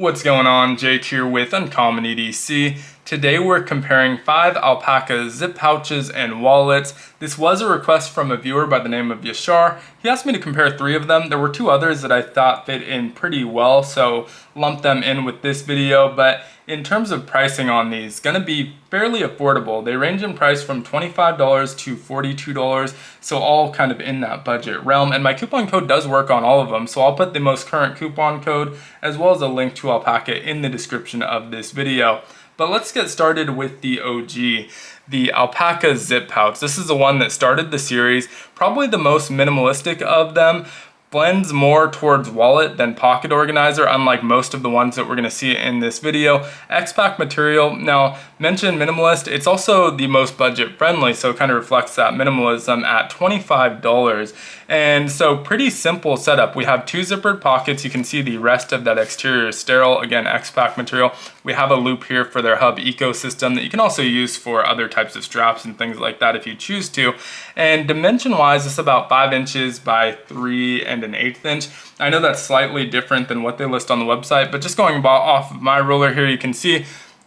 What's going on? Jake here with Uncommon EDC. Today we're comparing 5 Alpaka zip pouches and wallets. This was a request from a viewer by the name of Yashar. He asked me to compare 3 of them. There were 2 others that I thought fit in pretty well, so lumped them in with this video. But in terms of pricing on these, gonna be fairly affordable. They range in price from $25 to $42, so all kind of in that budget realm. And my coupon code does work on all of them, so I'll put the most current coupon code as well as a link to Alpaka in the description of this video. But let's get started with the OG, the Alpaka zip pouch. This is the one that started the series, probably the most minimalistic of them. Blends more towards wallet than pocket organizer, unlike most of the ones that we're going to see in this video. X-Pack material, now mentioned minimalist, it's also the most budget friendly, so it kind of reflects that minimalism at $25. And so pretty simple setup. We have 2 zippered pockets. You can see the rest of that exterior is sterile, again X-Pack material. We have a loop here for their hub ecosystem that you can also use for other types of straps and things like that if you choose to. And dimension wise, it's about 5 inches by 3 1/8 inch. I know that's slightly different than what they list on the website, but just going off of my ruler here, you can see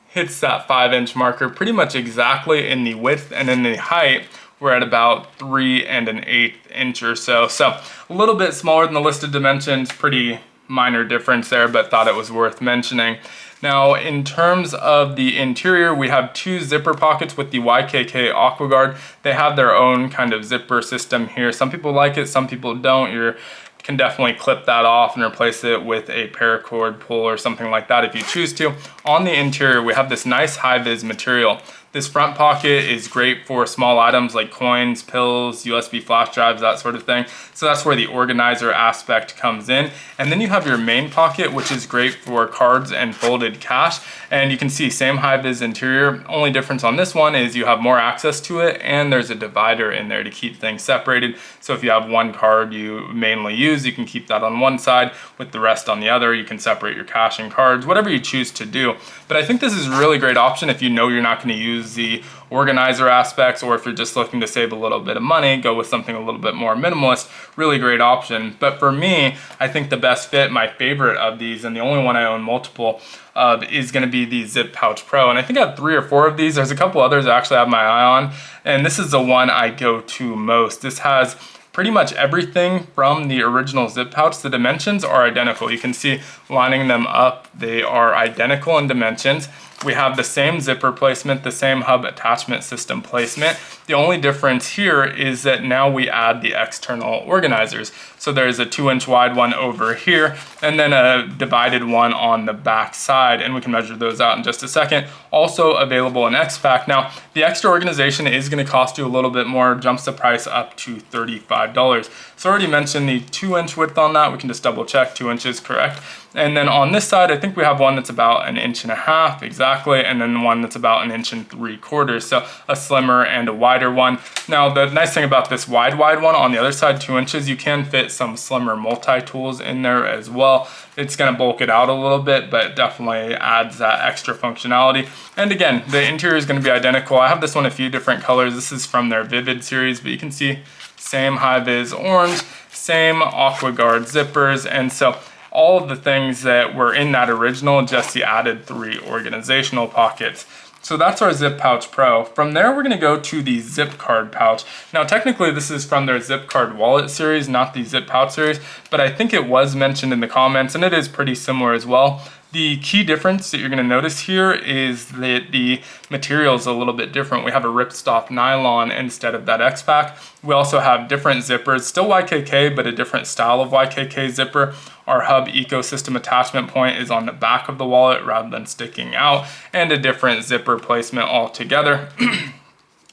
hits that 5-inch marker pretty much exactly in the width, and in the height we're at about 3 1/8 inch or so. So a little bit smaller than the listed dimensions, pretty minor difference there, but thought it was worth mentioning. Now, in terms of the interior, we have 2 zipper pockets with the YKK AquaGuard. They have their own kind of zipper system here. Some people like it, some people don't. You can definitely clip that off and replace it with a paracord pull or something like that if you choose to. On the interior, we have this nice high-vis material. This front pocket is great for small items like coins, pills, USB flash drives, that sort of thing. So that's where the organizer aspect comes in. And then you have your main pocket, which is great for cards and folded cash. And you can see same high-vis interior. Only difference on this one is you have more access to it, and there's a divider in there to keep things separated. So if you have one card you mainly use, you can keep that on one side with the rest on the other. You can separate your cash and cards, whatever you choose to do. But I think this is a really great option if you know you're not going to use the organizer aspects, or if you're just looking to save a little bit of money, go with something a little bit more minimalist. Really great option. But for me, I think the best fit, my favorite of these, and the only one I own multiple of, is going to be the Zip Pouch Pro. And I think I have 3 or 4 of these. There's a couple others I actually have my eye on, and this is the one I go to most. This has pretty much everything from the original zip pouch. The dimensions are identical. You can see lining them up, they are identical in dimensions. We have the same zipper placement, the same hub attachment system placement. The only difference here is that now we add the external organizers. So there's a 2-inch wide one over here, and then a divided one on the back side, and we can measure those out in just a second. Also available in X-Pack. Now, the extra organization is gonna cost you a little bit more, jumps the price up to $35. So I already mentioned the 2-inch width on that. We can just double check, 2 inches, correct. And then on this side, I think we have one that's about 1.5 inches exactly, and then one that's about 1 3/4 inches. So a slimmer and a wider one. Now, the nice thing about this wide one on the other side, 2 inches, you can fit some slimmer multi-tools in there as well. It's gonna bulk it out a little bit, but definitely adds that extra functionality. And again, the interior is gonna be identical. I have this one a few different colors. This is from their Vivid series, but you can see same high-vis orange, same AquaGuard zippers, and so all of the things that were in that original, just the added 3 organizational pockets. So that's our Zip Pouch Pro. From there, we're gonna go to the Zip Card pouch. Now, technically, this is from their Zip Card wallet series, not the Zip Pouch series, but I think it was mentioned in the comments, and it is pretty similar as well. The key difference that you're gonna notice here is that the material is a little bit different. We have a ripstop nylon instead of that X-Pack. We also have different zippers, still YKK, but a different style of YKK zipper. Our hub ecosystem attachment point is on the back of the wallet rather than sticking out, and a different zipper placement altogether.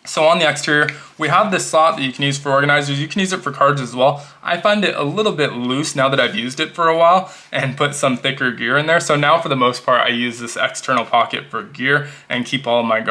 So on the exterior, we have this slot that you can use for organizers. You can use it for cards as well. I find it a little bit loose now that I've used it for a while and put some thicker gear in there. So now for the most part, I use this external pocket for gear and keep all of my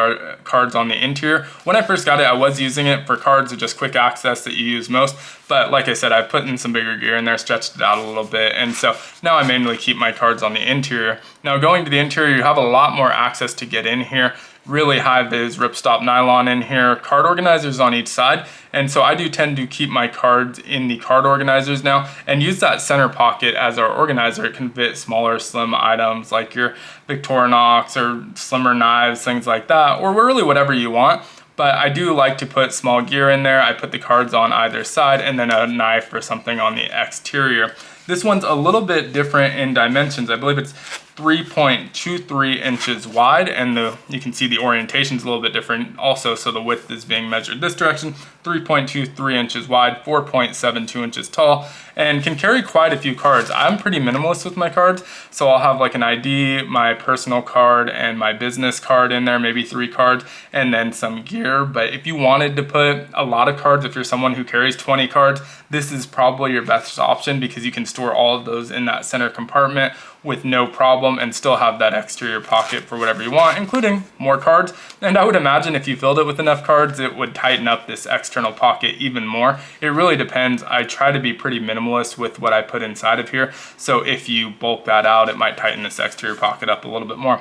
cards on the interior. When I first got it, I was using it for cards or just quick access that you use most. But like I said, I put in some bigger gear in there, stretched it out a little bit. And so now I mainly keep my cards on the interior. Now going to the interior, you have a lot more access to get in here. really high vis ripstop nylon in here, card organizers on each side. And so I do tend to keep my cards in the card organizers now and use that center pocket as our organizer. It can fit smaller, slim items like your Victorinox or slimmer knives, things like that, or really whatever you want. But I do like to put small gear in there. I put the cards on either side and then a knife or something on the exterior. This one's a little bit different in dimensions. I believe it's 3.23 inches wide, and you can see the orientation's a little bit different also, so the width is being measured this direction. 3.23 inches wide, 4.72 inches tall, and can carry quite a few cards. I'm pretty minimalist with my cards, so I'll have like an ID, my personal card, and my business card in there, maybe 3 cards, and then some gear. But if you wanted to put a lot of cards, if you're someone who carries 20 cards, this is probably your best option because you can store all of those in that center compartment with no problem and still have that exterior pocket for whatever you want, including more cards. And I would imagine if you filled it with enough cards, it would tighten up this external pocket even more. It really depends. I try to be pretty minimalist with what I put inside of here. So if you bulk that out, it might tighten this exterior pocket up a little bit more.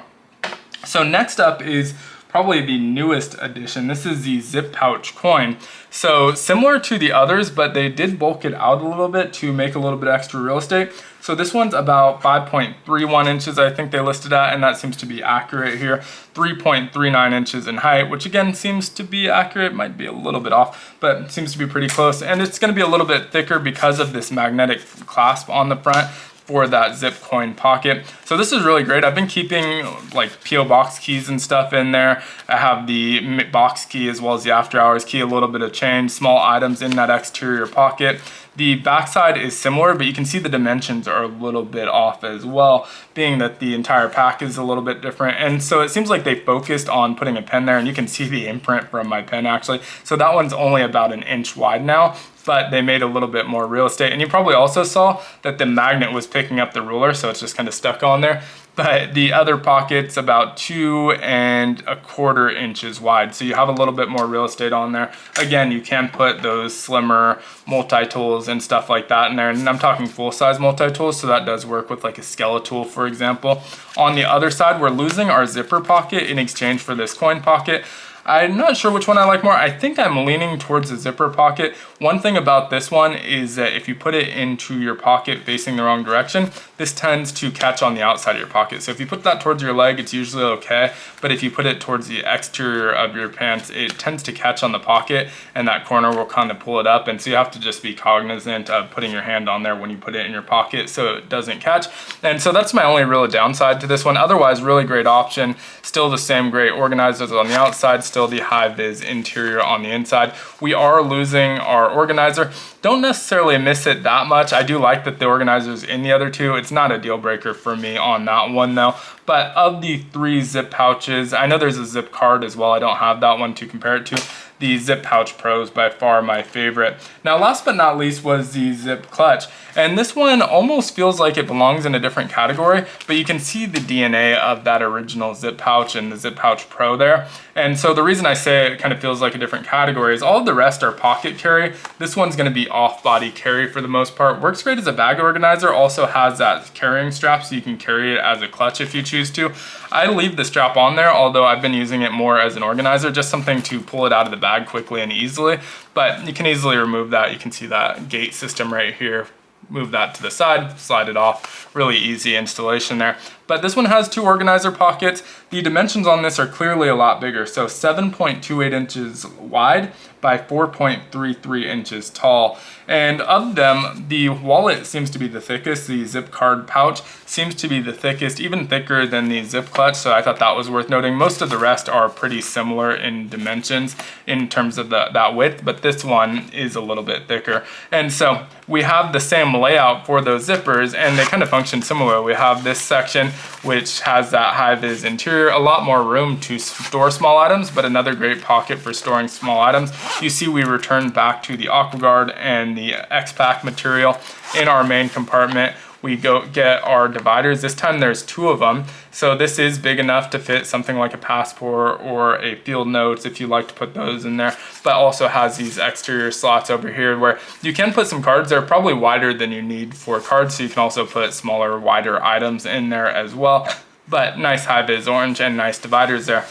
So next up is probably the newest addition. This is the zip pouch coin. So similar to the others, but they did bulk it out a little bit to make a little bit extra real estate. So this one's about 5.31 inches, I think they listed at, and that seems to be accurate here. 3.39 inches in height, which again seems to be accurate, might be a little bit off, but seems to be pretty close. And it's gonna be a little bit thicker because of this magnetic clasp on the front for that zip coin pocket. So this is really great. I've been keeping like P.O. box keys and stuff in there. I have the box key as well as the after hours key, a little bit of change, small items in that exterior pocket. The backside is similar, but you can see the dimensions are a little bit off as well, being that the entire pack is a little bit different. And so it seems like they focused on putting a pen there, and you can see the imprint from my pen actually. So that one's only about an inch wide now, but they made a little bit more real estate. And you probably also saw that the magnet was picking up the ruler, so it's just kind of stuck on there. But the other pocket's about 2¼ inches wide. So you have a little bit more real estate on there. Again, you can put those slimmer multi-tools and stuff like that in there. And I'm talking full-size multi-tools, so that does work with like a skeletal, for example. On the other side, we're losing our zipper pocket in exchange for this coin pocket. I'm not sure which one I like more. I think I'm leaning towards the zipper pocket. One thing about this one is that if you put it into your pocket facing the wrong direction, this tends to catch on the outside of your pocket. So if you put that towards your leg, it's usually okay. But if you put it towards the exterior of your pants, it tends to catch on the pocket and that corner will kind of pull it up. And so you have to just be cognizant of putting your hand on there when you put it in your pocket so it doesn't catch. And so that's my only real downside to this one. Otherwise, really great option. Still the same great organizers on the outside, still the high-vis interior on the inside. We are losing our organizer. Don't necessarily miss it that much. I do like that the organizer's in the other two. It's not a deal breaker for me on that one though. But of the 3 zip pouches, I know there's a zip card as well. I don't have that one to compare it to. The Zip Pouch Pro is by far my favorite. Now, last but not least was the Zip Clutch. And this one almost feels like it belongs in a different category, but you can see the DNA of that original Zip Pouch and the Zip Pouch Pro there. And so the reason I say it kind of feels like a different category is all of the rest are pocket carry. This one's gonna be off-body carry for the most part. Works great as a bag organizer, also has that carrying strap so you can carry it as a clutch if you choose to. I leave the strap on there, although I've been using it more as an organizer, just something to pull it out of the bag quickly and easily. But you can easily remove that. You can see that gate system right here. Move that to the side, slide it off. Really easy installation there. But this one has 2 organizer pockets. The dimensions on this are clearly a lot bigger. So 7.28 inches wide by 4.33 inches tall. And of them, the wallet seems to be the thickest. The zip card pouch seems to be the thickest, even thicker than the zip clutch. So I thought that was worth noting. Most of the rest are pretty similar in dimensions in terms of that width, but this one is a little bit thicker. And so we have the same layout for those zippers, and they kind of function similar. We have this section which has that high-vis interior, a lot more room to store small items, but another great pocket for storing small items. You see we returned back to the AquaGuard and the X-Pack material in our main compartment. We go get our dividers. This time there's 2 of them. So this is big enough to fit something like a passport or a field notes if you like to put those in there, but also has these exterior slots over here where you can put some cards. They're probably wider than you need for cards, so you can also put smaller, wider items in there as well. But nice high-vis orange and nice dividers there.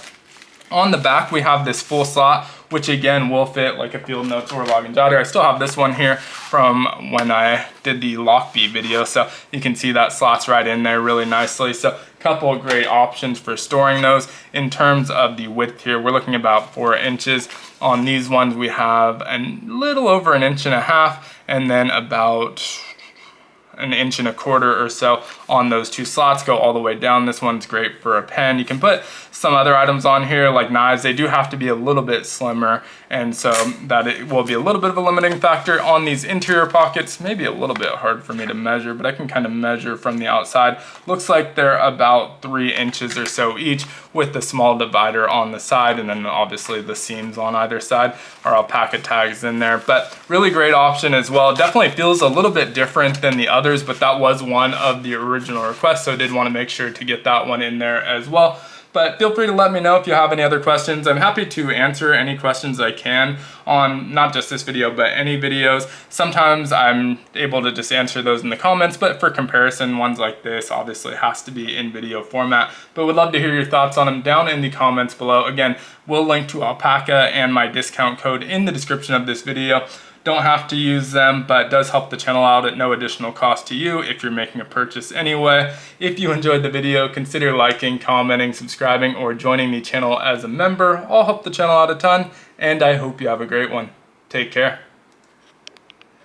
On the back, we have this full slot, which again will fit like a field notes or log and jotter. I still have this one here from when I did the Lockbee video, so you can see that slots right in there really nicely. So a couple of great options for storing those. In terms of the width here, we're looking about 4 inches. On these ones, we have a little over 1.5 inches, and then about 1.25 inches or so on those 2 slots, go all the way down. This one's great for a pen. You can put some other items on here like knives. They do have to be a little bit slimmer, and so that it will be a little bit of a limiting factor. On these interior pockets, maybe a little bit hard for me to measure, but I can kind of measure from the outside. Looks like they're about 3 inches or so each, with the small divider on the side, and then obviously the seams on either side are Alpaka tags in there. But really great option as well. Definitely feels a little bit different than the others, but that was one of the original requests, so I did want to make sure to get that one in there as well. But feel free to let me know if you have any other questions. I'm happy to answer any questions I can on not just this video, but any videos. Sometimes I'm able to just answer those in the comments, but for comparison, ones like this obviously has to be in video format. But would love to hear your thoughts on them down in the comments below. Again, we'll link to Alpaka and my discount code in the description of this video. Don't have to use them, but does help the channel out at no additional cost to you if you're making a purchase anyway. If you enjoyed the video, consider liking, commenting, subscribing, or joining the channel as a member. All help the channel out a ton, and I hope you have a great one. Take care.